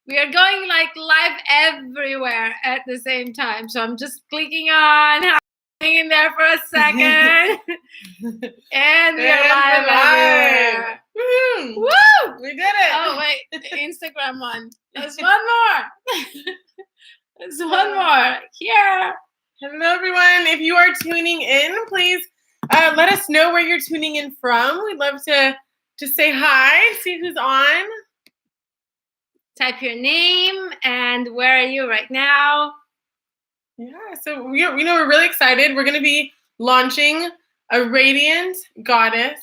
We are going like live everywhere at the same time. So I'm just clicking on, hanging in there for a second. And we are live everywhere. Woo! We did it. Oh, wait. The Instagram one. There's one more. There's one more. Here. Hello, everyone. If you are tuning in, please let us know where you're tuning in from. We'd love to say hi, see who's on. Type your name and where are you right now? Yeah, so we're really excited. We're going to be launching a radiant goddess,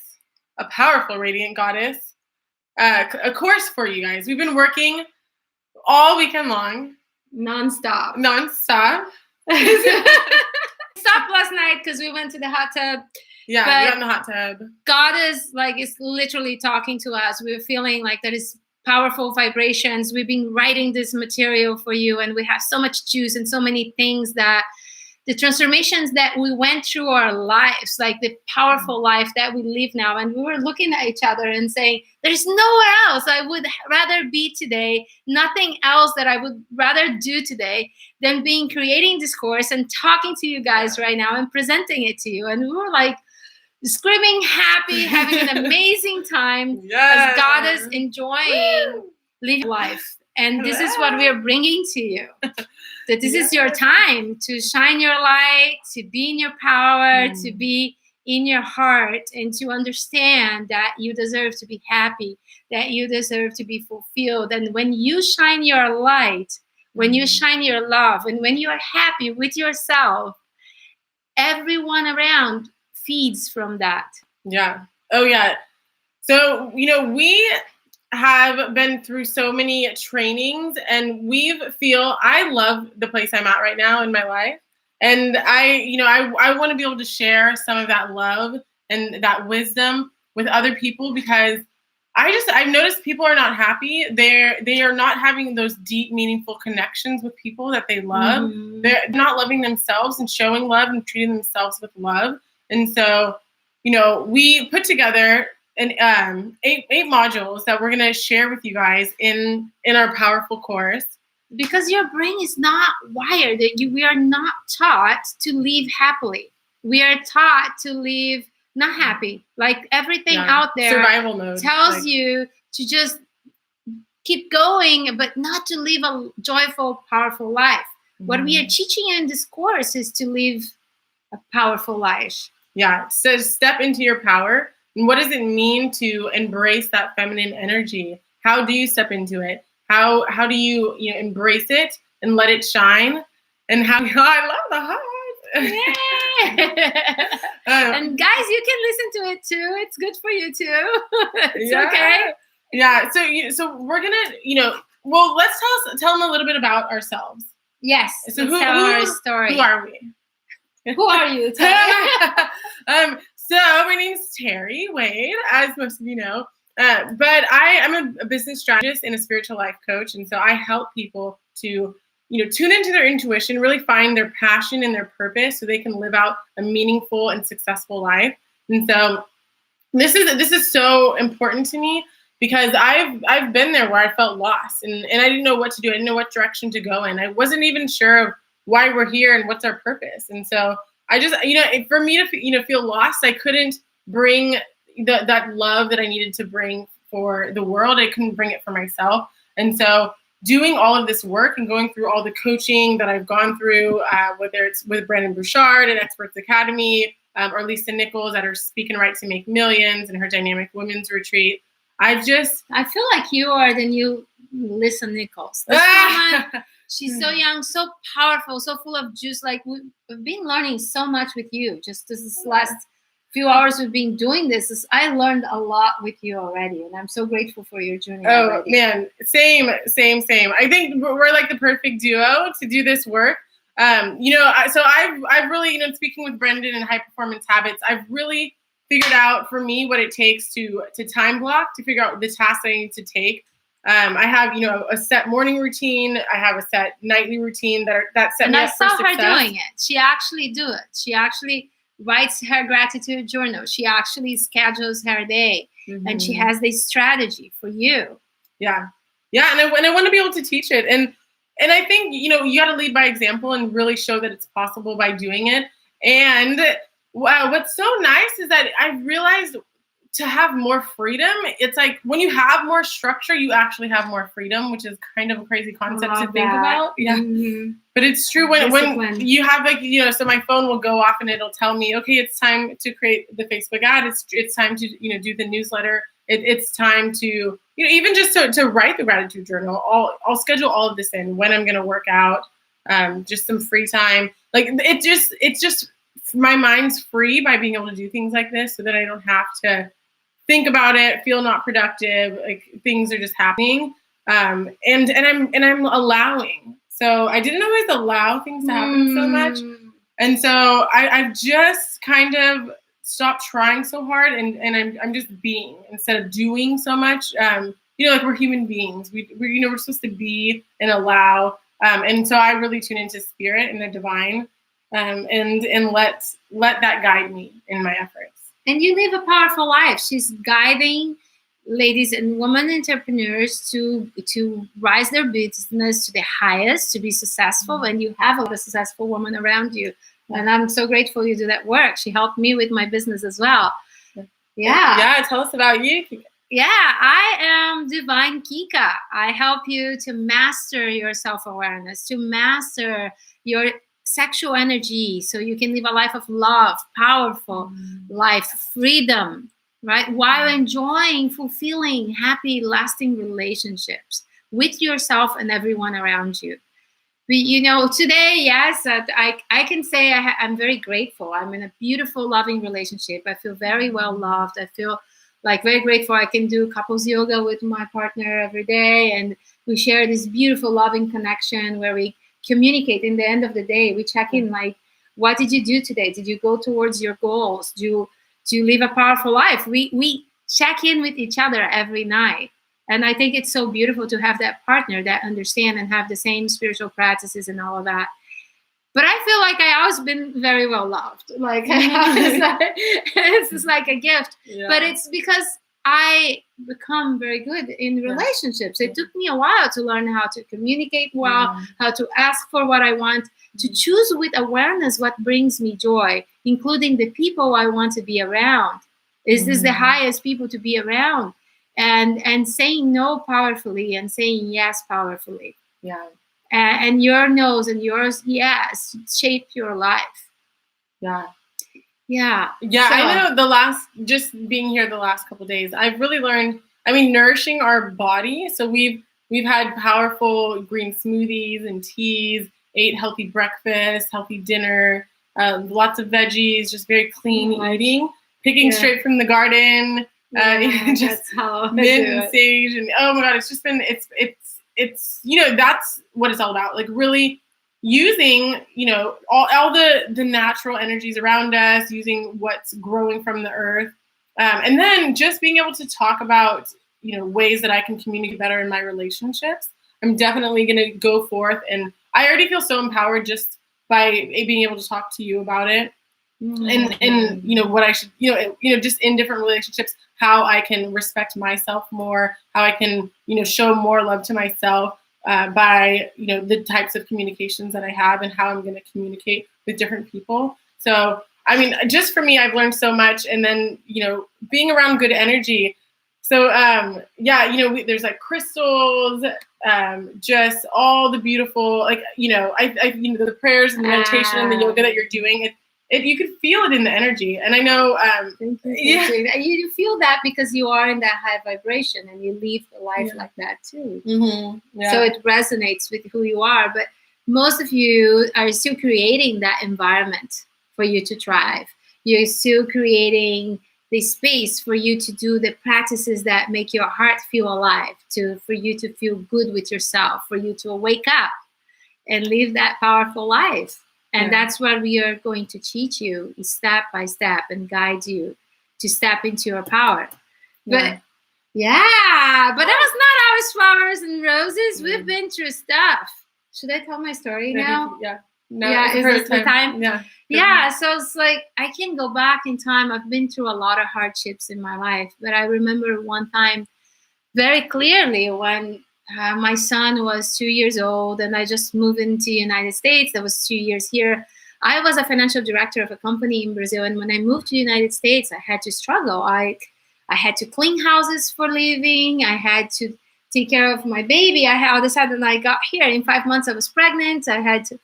a powerful radiant goddess, a course for you guys. We've been working all weekend long. Non-stop. Non-stop. Stopped last night because we went to the hot tub. Yeah, but we got in the hot tub. God is literally talking to us. We're feeling like there is powerful vibrations. We've been writing this material for you, and we have so much juice and so many things that the transformations that we went through our lives, like the powerful life that we live now. And we were looking at each other and saying, there's nowhere else I would rather be today, nothing else that I would rather do today than creating this course and talking to you guys right now and presenting it to you. And we were like, screaming happy, having an amazing time as God is enjoying living life. And this is what we are bringing to you. That this is your time to shine your light, to be in your power, to be in your heart, and to understand that you deserve to be happy, that you deserve to be fulfilled. And when you shine your light, when you shine your love, and when you are happy with yourself, everyone around feeds from that. Yeah. Oh, yeah. So, we have been through so many trainings, and I love the place I'm at right now in my life. And I want to be able to share some of that love and that wisdom with other people, because I've noticed people are not happy. They are not having those deep, meaningful connections with people that they love. Mm-hmm. They're not loving themselves and showing love and treating themselves with love. And so, we put together eight modules that we're going to share with you guys in our powerful course. Because your brain is not wired. We are not taught to live happily. We are taught to live not happy. Like everything out there survival mode tells you to just keep going, but not to live a joyful, powerful life. Mm-hmm. What we are teaching in this course is to live a powerful life. Yeah. So step into your power. And what does it mean to embrace that feminine energy? How do you step into it? How do you embrace it and let it shine? And how I love the heart. And guys, you can listen to it too. It's good for you too. It's okay. Yeah. So we're gonna let's tell them a little bit about ourselves. Yes. So who our story. Who are we? Who are you? So my name is Terry Wade, as most of you know. But I'm a business strategist and a spiritual life coach, and so I help people to tune into their intuition, really find their passion and their purpose, so they can live out a meaningful and successful life. And so this is so important to me, because I've been there where I felt lost and I didn't know what to do. I didn't know what direction to go in. I wasn't even sure of why we're here and what's our purpose. And so I just, for me to, feel lost, I couldn't bring that love that I needed to bring for the world. I couldn't bring it for myself. And so doing all of this work and going through all the coaching that I've gone through, whether it's with Brendon Burchard at Experts Academy, or Lisa Nichols at her Speak and Write to Make Millions and her Dynamic Women's Retreat, I feel like you are the new Lisa Nichols. This woman, she's so young, so powerful, so full of juice. Like we've been learning so much with you. Just this last few hours we've been doing this, I learned a lot with you already, and I'm so grateful for your journey. Oh man, same. I think we're like the perfect duo to do this work. So I've really, speaking with Brendon and High Performance Habits, I've really figured out for me what it takes to time block, to figure out the tasks I need to take. I have, a set morning routine. I have a set nightly routine that set me up for success. And I saw her doing it. She actually do it. She actually writes her gratitude journal. She actually schedules her day, and she has this strategy for you. Yeah. Yeah, and I want to be able to teach it. And I think, you got to lead by example and really show that it's possible by doing it. And wow, what's so nice is that I realized to have more freedom, it's like when you have more structure, you actually have more freedom, which is kind of a crazy concept to think about. Yeah. Mm-hmm. But it's true when you have so my phone will go off and it'll tell me, okay, it's time to create the Facebook ad. It's time to, do the newsletter. It's time to, even just to write the gratitude journal. I'll schedule all of this in when I'm going to work out, just some free time. Like it's just my mind's free by being able to do things like this so that I don't have to think about it, feel not productive, like things are just happening. And I'm allowing. So I didn't always allow things to happen so much. And so I've just kind of stopped trying so hard and I'm just being instead of doing so much. Like we're human beings. We're supposed to be and allow. And so I really tune into spirit and the divine, and let that guide me in my efforts. And you live a powerful life. She's guiding ladies and women entrepreneurs to rise their business to the highest, to be successful. And you have a successful woman around you. And I'm so grateful you do that work. She helped me with my business as well. Yeah. Yeah. Tell us about you, Kika. Yeah, I am Divine Kika. I help you to master your self-awareness, to master your sexual energy so you can live a life of love, powerful life, freedom, right? While enjoying fulfilling, happy, lasting relationships with yourself and everyone around you. But, today, yes, I can say I'm very grateful. I'm in a beautiful, loving relationship. I feel very well loved. I feel like very grateful. I can do couples yoga with my partner every day. And we share this beautiful, loving connection where we communicate. In the end of the day, we check in like, what did you do today? Did you go towards your goals? Do you live a powerful life? We check in with each other every night. And I think it's so beautiful to have that partner that understand and have the same spiritual practices and all of that. But I feel like I always been very well loved. Like it's just like a gift. Yeah. But it's because I become very good in relationships. It took me a while to learn how to communicate well, how to ask for what I want, to choose with awareness what brings me joy, including the people I want to be around. Is this the highest people to be around? And saying no powerfully and saying yes powerfully. Yeah. And your no's and yours yes shape your life. Yeah. Yeah. Yeah. So, I know just being here the last couple of days, I've really learned, nourishing our body. So we've had powerful green smoothies and teas, ate healthy breakfast, healthy dinner, lots of veggies, just very clean eating, picking straight from the garden. Just mint and sage, and oh my god, it's just been it's that's what it's all about. Like really using all the natural energies around us, using what's growing from the earth, and then just being able to talk about ways that I can communicate better in my relationships. I'm definitely going to go forth, and I already feel so empowered just by being able to talk to you about it. And what I should just in different relationships, how I can respect myself more, how I can show more love to myself by the types of communications that I have and how I'm going to communicate with different people. So just for me, I've learned so much, and then being around good energy. So there's like crystals, just all the beautiful the prayers and the meditation and the yoga that you're doing. You could feel it in the energy, and I know. You feel that because you are in that high vibration, and you live the life like that too. Yeah. So it resonates with who you are. But most of you are still creating that environment for you to thrive. You're still creating the space for you to do the practices that make your heart feel alive. For you to feel good with yourself. For you to wake up and live that powerful life. And that's what we are going to teach you step by step and guide you to step into your power. But but that was not always flowers and roses. We've been through stuff. Should I tell my story now? Yeah. No, is this the time? Yeah. Yeah. So it's like I can go back in time. I've been through a lot of hardships in my life. But I remember one time very clearly when my son was 2 years old, and I just moved into the United States. That was 2 years here. I was a financial director of a company in Brazil, and when I moved to the United States, I had to struggle. I had to clean houses for a living. I had to take care of my baby. All of a sudden, I got here. In 5 months, I was pregnant. I had to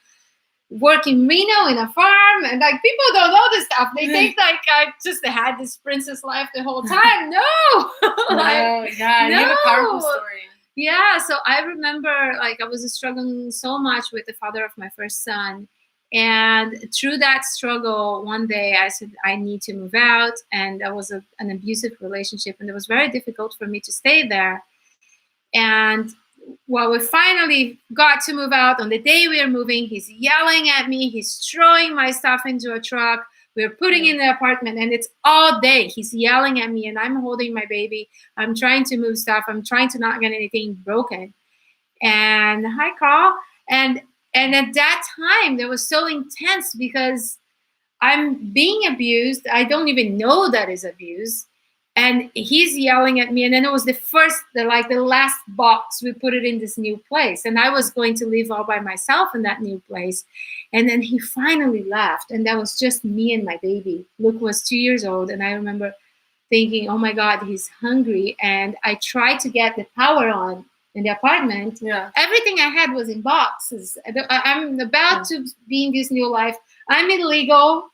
work in Reno in a farm, and like people don't know this stuff. They think like I just had this princess life the whole time. No, like, you have a powerful story. Yeah, so I remember like I was struggling so much with the father of my first son. And through that struggle, one day I said, I need to move out. And that was an abusive relationship. And it was very difficult for me to stay there. And well, we finally got to move out. On the day we were moving, he's yelling at me. He's throwing my stuff into a truck. We're putting in the apartment, and it's all day. He's yelling at me, and I'm holding my baby. I'm trying to move stuff. I'm trying to not get anything broken. And hi, Carl. And at that time, that was so intense because I'm being abused. I don't even know that is abuse. And he's yelling at me. And then it was the last box. We put it in this new place. And I was going to live all by myself in that new place. And then he finally left. And that was just me and my baby. Luke was 2 years old. And I remember thinking, oh my God, he's hungry. And I tried to get the power on in the apartment. Yeah. Everything I had was in boxes. I'm about to be in this new life. I'm illegal.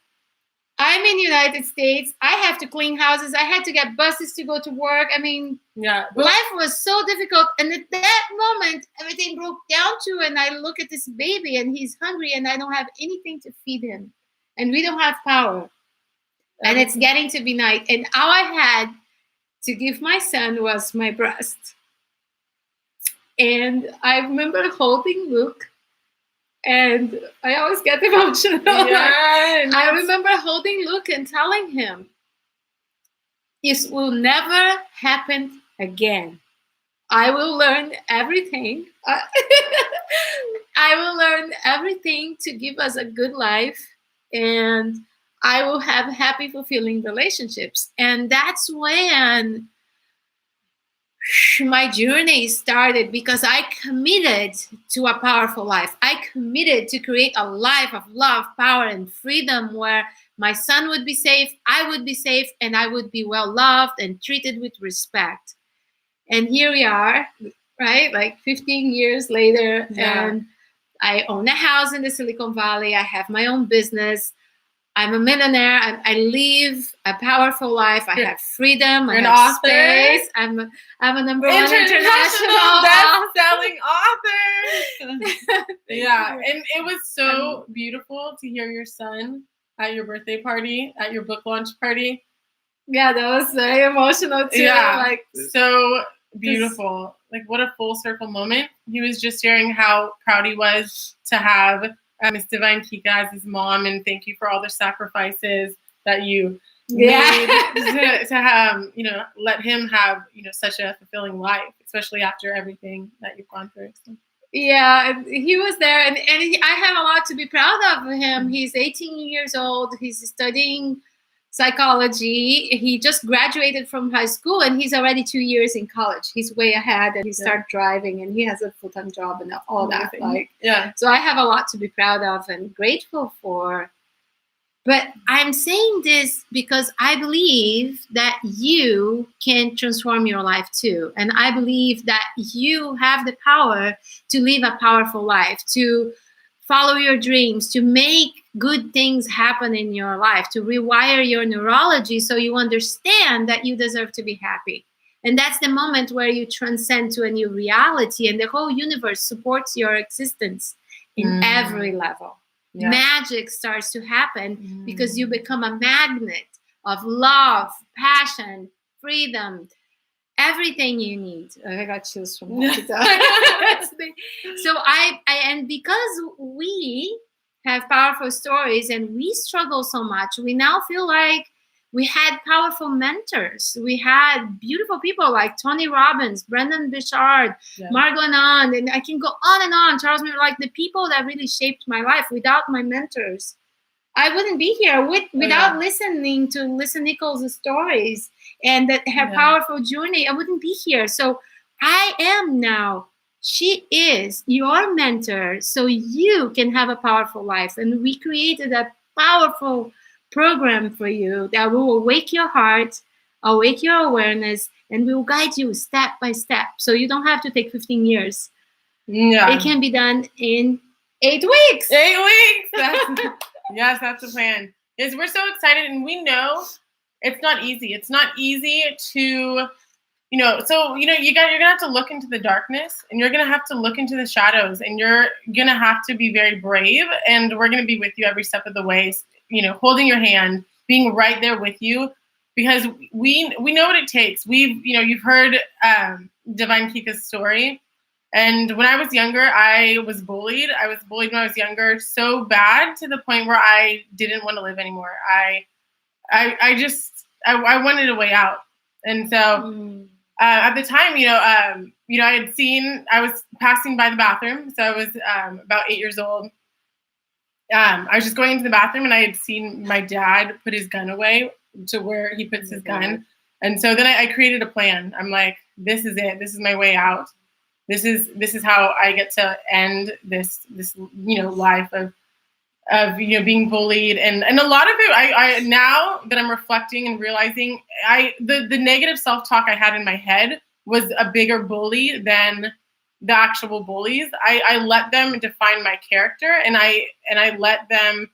I'm in the United States. I have to clean houses. I had to get buses to go to work. I mean, life was so difficult. And at that moment, everything broke down to, and I look at this baby and he's hungry and I don't have anything to feed him. And we don't have power. And it's getting to be night. And all I had to give my son was my breast. And I remember holding Luke. And I always get emotional. I remember holding Luke and telling him, this will never happen again. I will learn everything. I will learn everything to give us a good life. And I will have happy, fulfilling relationships. And that's when my journey started, because I committed to a powerful life. I committed to create a life of love, power, and freedom where my son would be safe, I would be safe, and I would be well loved and treated with respect. And here we are, right? Like 15 years later, and I own a house in the Silicon Valley. I have my own business. I'm a millionaire. I live a powerful life. I have freedom. I have space. I'm a number one international best-selling author. And it was so beautiful to hear your son at your birthday party, at your book launch party. Yeah, that was very emotional too. Yeah, like so beautiful. Like what a full circle moment. He was just sharing how proud he was to have Miss Divine Kika as his mom, and thank you for all the sacrifices that you made to have, let him have, such a fulfilling life, especially after everything that you've gone through. So. Yeah, he was there, and I have a lot to be proud of him. He's 18 years old. He's studying psychology. He just graduated from high school, and he's already 2 years in college. He's way ahead, and he started driving, and he has a full-time job and all that. So I have a lot to be proud of and grateful for. But I'm saying this because I believe that you can transform your life too. And I believe that you have the power to live a powerful life, to follow your dreams, to make good things happen in your life, to rewire your neurology so you understand that you deserve to be happy. And that's the moment where you transcend to a new reality, and the whole universe supports your existence in every level. Yeah. Magic starts to happen because you become a magnet of love, passion, freedom, everything you need. I got chills from that. So and because we have powerful stories and we struggle so much, we now feel like we had powerful mentors. We had beautiful people like Tony Robbins, Brendan Burchard, Margot Anand, and I can go on and on. Charles Miller, like the people that really shaped my life. Without my mentors, I wouldn't be here. Without listening to Lisa Nichols' stories and that her powerful journey, I wouldn't be here. So I am now She is your mentor so you can have a powerful life. And we created a powerful program for you that will awake your heart, awake your awareness, and we will guide you step by step. So you don't have to take 15 years. Yeah. It can be done in 8 weeks. 8 weeks. Yes, that's the plan. Yes, we're so excited, and we know it's not easy. It's not easy to, so you're gonna have to look into the darkness, and you're gonna have to look into the shadows, and you're gonna have to be very brave. And we're gonna be with you every step of the way. Holding your hand, being right there with you, because we know what it takes. You've heard Divine Kika's story. And when I was younger, I was bullied. I was bullied when I was younger so bad to the point where I didn't want to live anymore. I wanted a way out. And so at the time, I was passing by the bathroom. So I was about 8 years old. I was just going into the bathroom, and I had seen my dad put his gun away to where he puts his gun. And so then I created a plan. I'm like, this is it. This is my way out. This is how I get to end this life of being bullied, and a lot of it I now that I'm reflecting and realizing the negative self-talk I had in my head was a bigger bully than the actual bullies. I let them define my character, and I let them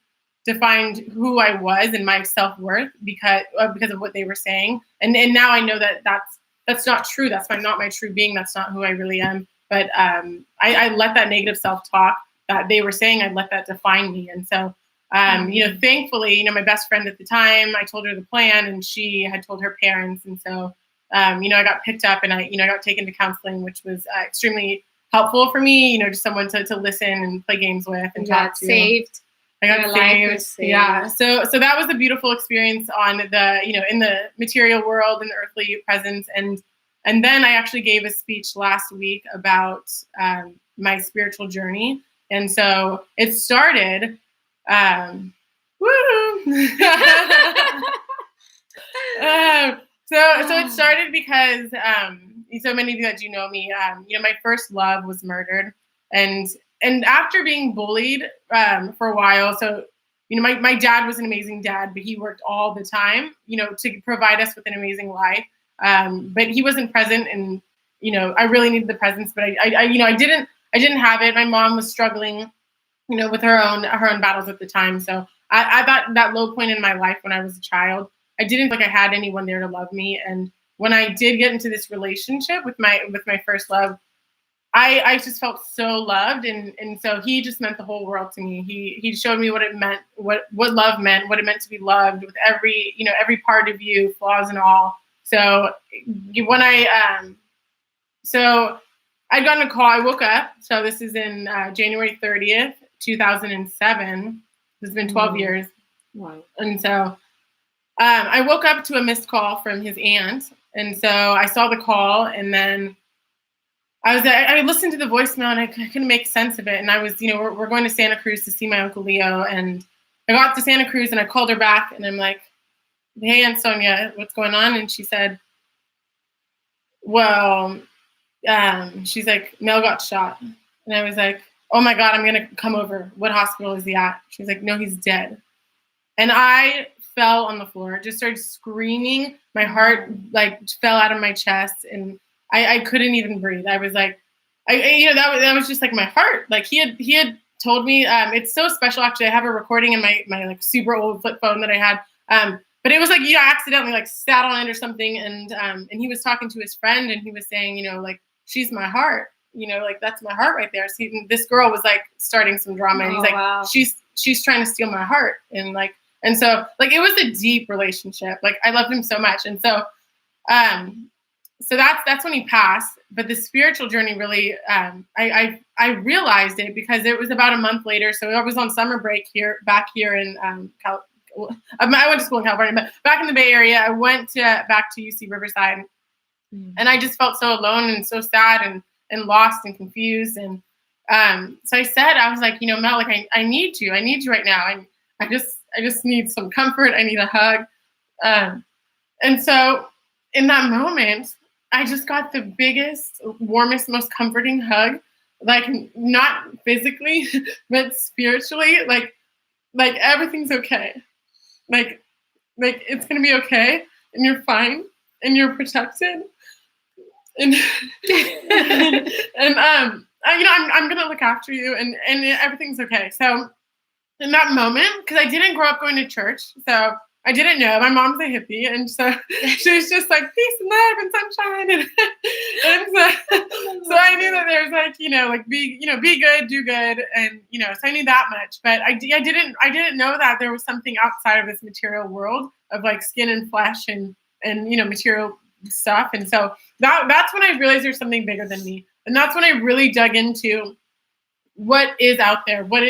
define who I was and my self-worth because of what they were saying, and now I know that that's not true. That's not my true being. That's not who I really am. But I let that negative self-talk that they were saying, I let that define me. And so, thankfully, my best friend at the time, I told her the plan, and she had told her parents. And so, I got picked up, and I got taken to counseling, which was extremely helpful for me, just someone to listen and play games with and talk to. Saved. I got saved. Yeah. So that was a beautiful experience on the, in the material world and the earthly presence. And then I actually gave a speech last week about my spiritual journey. And so it started, So it started because, so many of you that do know me, my first love was murdered. And after being bullied for a while, so, my dad was an amazing dad, but he worked all the time, to provide us with an amazing life. But he wasn't present, and, I really needed the presence, but I didn't have it. My mom was struggling, with her own battles at the time. So I thought that low point in my life when I was a child, I didn't feel like I had anyone there to love me. And when I did get into this relationship with my first love, I just felt so loved. And so he just meant the whole world to me. He showed me what it meant, what love meant, what it meant to be loved with every part of you, flaws and all. So when so I'd gotten a call. I woke up. So this is in January 30th, 2007. It's been 12 years. Wow. And so I woke up to a missed call from his aunt. And so I saw the call, and then I listened to the voicemail, and I couldn't make sense of it. And I was, we're going to Santa Cruz to see my Uncle Leo. And I got to Santa Cruz, and I called her back, and I'm like, hey, Aunt Sonia, what's going on? And she said, well, she's like, Mel got shot. And I was like, oh my God, I'm going to come over. What hospital is he at? She's like, no, he's dead. And I fell on the floor, just started screaming. My heart fell out of my chest, and I couldn't even breathe. I was like, that was just like my heart. Like he had told me, it's so special. Actually, I have a recording in my super old flip phone that I had. But it was like, I accidentally sat on it or something. And he was talking to his friend, and he was saying, she's my heart, that's my heart right there. So this girl was starting some drama, and he's like, wow. She's trying to steal my heart. And so it was a deep relationship. I loved him so much. And so, so that's when he passed. But the spiritual journey really, I realized it because it was about a month later. So I was on summer break back here in I went to school in California, but back in the Bay Area, I went back to UC Riverside, and I just felt so alone and so sad and lost and confused. And so I said, I was like, Mel, I need you right now. I just need some comfort. I need a hug. And so in that moment, I just got the biggest, warmest, most comforting hug, like not physically, but spiritually, like everything's okay. Like it's gonna be okay, and you're fine, and you're protected, and and I'm gonna look after you, and everything's okay. So in that moment, because I didn't grow up going to church, so I didn't know. My mom's a hippie, and so she was just like peace and love and sunshine, and so I knew that there's like be good, do good, and so I knew that much. But I didn't know that there was something outside of this material world of like skin and flesh and material stuff. And so that's when I realized there's something bigger than me, and that's when I really dug into what is out there, what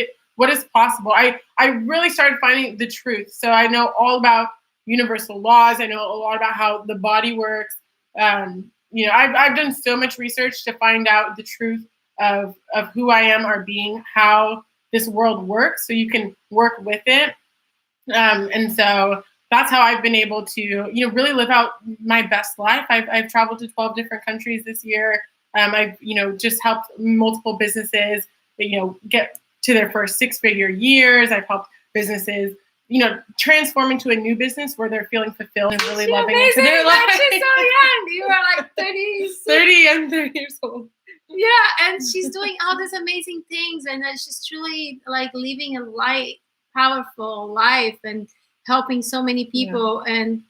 is possible. I really started finding the truth. So I know all about universal laws. I know a lot about how the body works. I've done so much research to find out the truth of who I am, our being, how this world works, so you can work with it. And so that's how I've been able to, really live out my best life. I've traveled to 12 different countries this year. I've, just helped multiple businesses, get to their first 6-figure years. I've helped businesses, transform into a new business where they're feeling fulfilled and really loving it. They're like, she's so young. You are like 30 and 30 years old. Yeah, and she's doing all these amazing things, and she's truly like living a light, powerful life and helping so many people. Yeah. And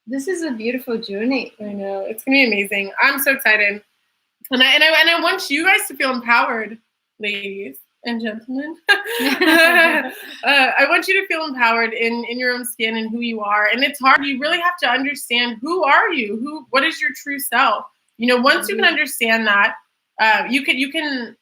this is a beautiful journey. I know, it's gonna be amazing. I'm so excited, and I want you guys to feel empowered, ladies and gentlemen. I want you to feel empowered in your own skin and who you are. And it's hard. You really have to understand, who are you? What is your true self? Once you can understand that, you can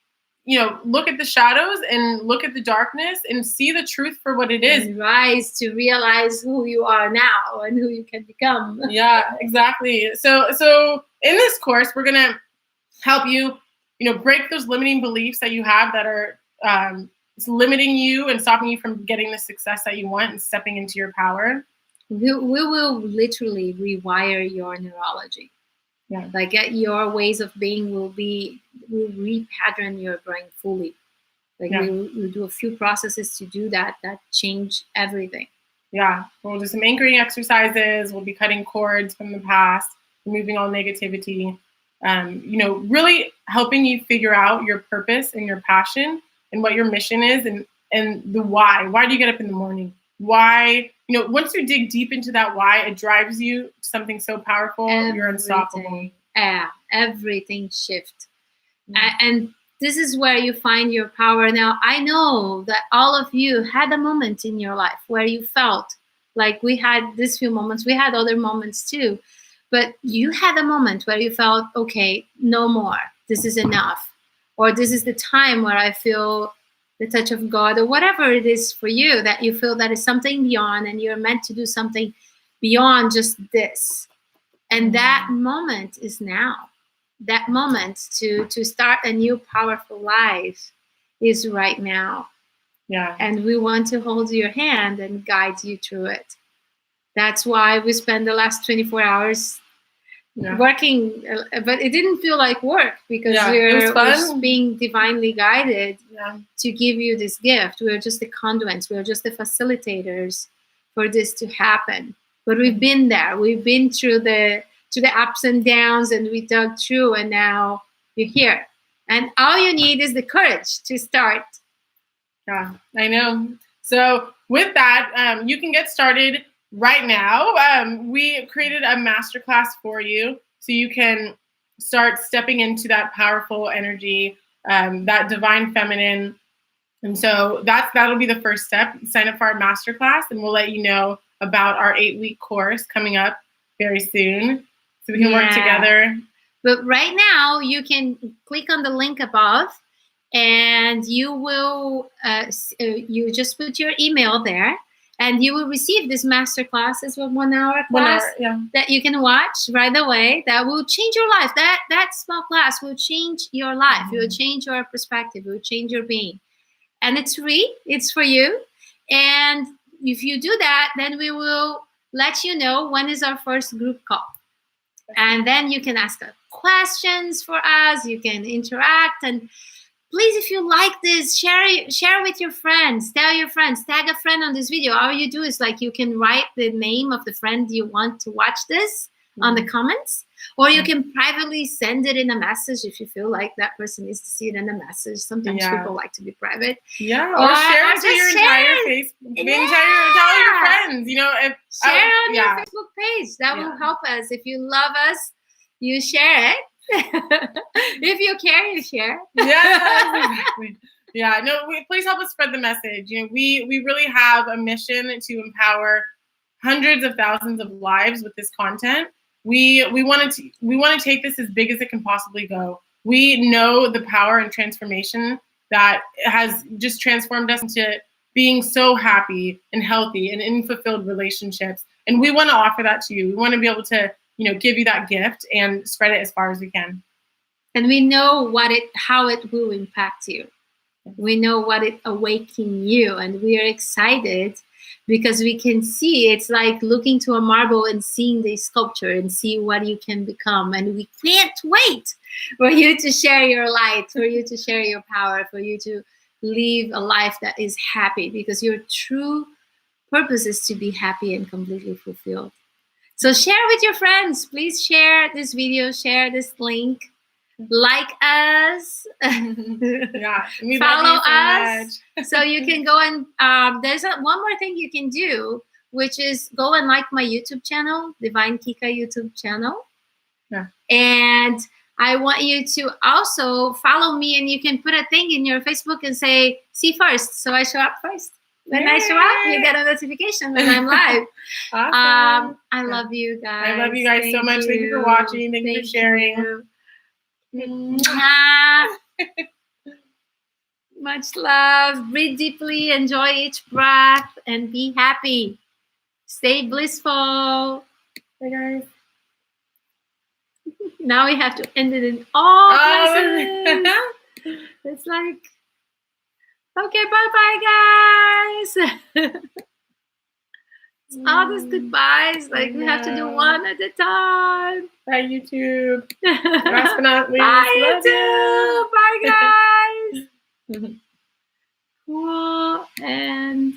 look at the shadows and look at the darkness and see the truth for what it is. And rise to realize who you are now and who you can become. Yeah, exactly. So in this course, we're gonna help you, break those limiting beliefs that you have that are limiting you and stopping you from getting the success that you want and stepping into your power. We will literally rewire your neurology. Yeah. Like your ways of being will repattern your brain fully. Like we'll do a few processes to do that change everything. Yeah. We'll do some anchoring exercises. We'll be cutting cords from the past, removing all negativity. Really helping you figure out your purpose and your passion and what your mission is, and the why. Why do you get up in the morning? Why, once you dig deep into that why, it drives you to something so powerful. You're unstoppable. Yeah, everything shifts. And this is where you find your power. Now, I know that all of you had a moment in your life where you felt like we had these few moments. We had other moments too. But you had a moment where you felt, okay, no more. This is enough. Or this is the time where I feel the touch of God, or whatever it is for you, that you feel that is something beyond and you're meant to do something beyond just this. And that moment is now. That moment to start a new powerful life is right now. Yeah. And we want to hold your hand and guide you through it. That's why we spend the last 24 hours working, but it didn't feel like work, because we're being divinely guided to give you this gift. We're just the conduits. We're just the facilitators for this to happen. But we've been there. We've been through the ups and downs, and we dug through, and now you're here. And all you need is the courage to start. Yeah, I know. So with that, you can get started right now. We created a masterclass for you, so you can start stepping into that powerful energy, that divine feminine. And so that'll be the first step. Sign up for our masterclass, and we'll let you know about our 8-week course coming up very soon, so we can work together. But right now, you can click on the link above, and you will you just put your email there. And you will receive this masterclass as a 1-hour class that you can watch right away. That will change your life. That small class will change your life. It will change your perspective. It will change your being. And it's free. It's for you. And if you do that, then we will let you know when is our first group call. And then you can ask questions for us. You can interact. And please, if you like this, share with your friends. Tell your friends. Tag a friend on this video. All you do is like you can write the name of the friend you want to watch this on the comments. Or you can privately send it in a message if you feel like that person needs to see it in a message. Sometimes people like to be private. Yeah, or share it to your entire Facebook. Tell your friends. You know, if share on your Facebook page. That will help us. If you love us, you share it. If you care, you share. Yeah, exactly. Yeah, no, please help us spread the message. You know, we really have a mission to empower hundreds of thousands of lives with this content. We want to take this as big as it can possibly go. We know the power and transformation that has just transformed us into being so happy and healthy and in fulfilled relationships. And we want to offer that to you. We want to be able to, you know, give you that gift and spread it as far as we can. And we know how it will impact you. We know what it awaken you, and we are excited because we can see it's like looking to a marble and seeing the sculpture and see what you can become. And we can't wait for you to share your light, for you to share your power, for you to live a life that is happy, because your true purpose is to be happy and completely fulfilled. So share with your friends. Please share this video, share this link. Like us, follow us, so you can go and there's one more thing you can do, which is go and like my YouTube channel, Divine Kika YouTube channel. And I want you to also follow me, and you can put a thing in your Facebook and say, see first, so I show up first. When I show up, you get a notification when I'm live. Awesome. I love you guys. I love you guys so much. Thank you for watching. Thank you for sharing. Much love. Breathe deeply, enjoy each breath, and be happy. Stay blissful. Bye, guys. Now we have to end it in all places. It's like, okay, bye-bye, guys. It's all these goodbyes. Like, we have to do one at a time. Bye, YouTube. Last but not least. Bye, YouTube. Bye, guys. Cool. And